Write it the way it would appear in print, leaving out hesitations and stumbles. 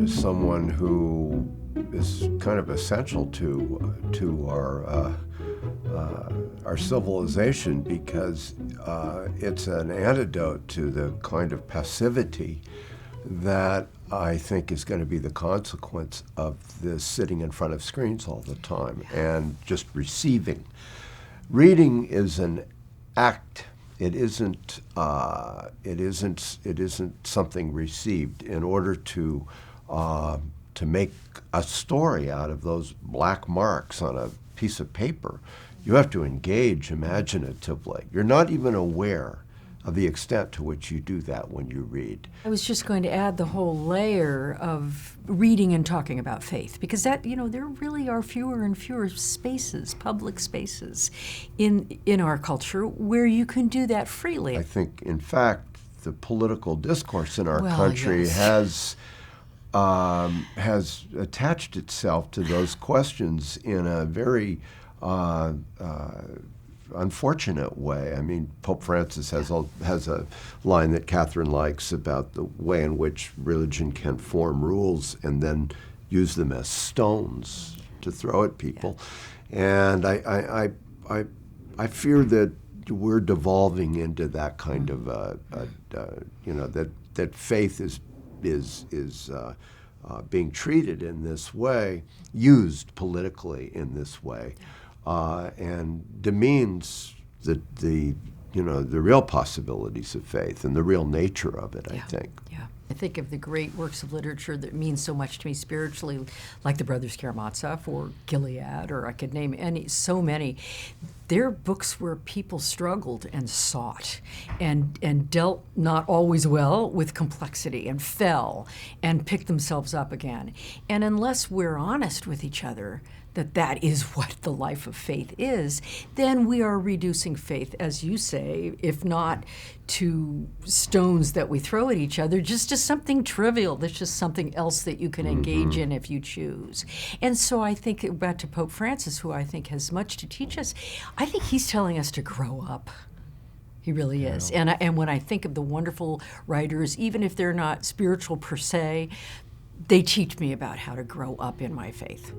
is someone who is kind of essential to our civilization, because it's an antidote to the kind of passivity that I think is going to be the consequence of this sitting in front of screens all the time and just receiving. Reading is an act. It isn't something received. In order to make a story out of those black marks on a piece of paper, you have to engage imaginatively. You're not even aware of the extent to which you do that when you read. I was just going to add the whole layer of reading and talking about faith, because that, there really are fewer and fewer spaces, public spaces in our culture where you can do that freely. I think, in fact, the political discourse in our country has attached itself to those questions in a very unfortunate way. I mean, Pope Francis has a line that Catherine likes about the way in which religion can form rules and then use them as stones to throw at people. And I fear that we're devolving into that kind of that faith is being treated in this way, used politically in this way. And demeans the real possibilities of faith and the real nature of it, I think. Yeah. I think of the great works of literature that mean so much to me spiritually, like the Brothers Karamazov or Gilead, or I could name so many. They're books where people struggled and sought and dealt not always well with complexity and fell and picked themselves up again. And unless we're honest with each other, that is what the life of faith is, then we are reducing faith, as you say, if not to stones that we throw at each other, just to something trivial. That's just something else that you can engage in if you choose. And so I think back to Pope Francis, who I think has much to teach us. I think he's telling us to grow up. He really is. And when I think of the wonderful writers, even if they're not spiritual per se, they teach me about how to grow up in my faith.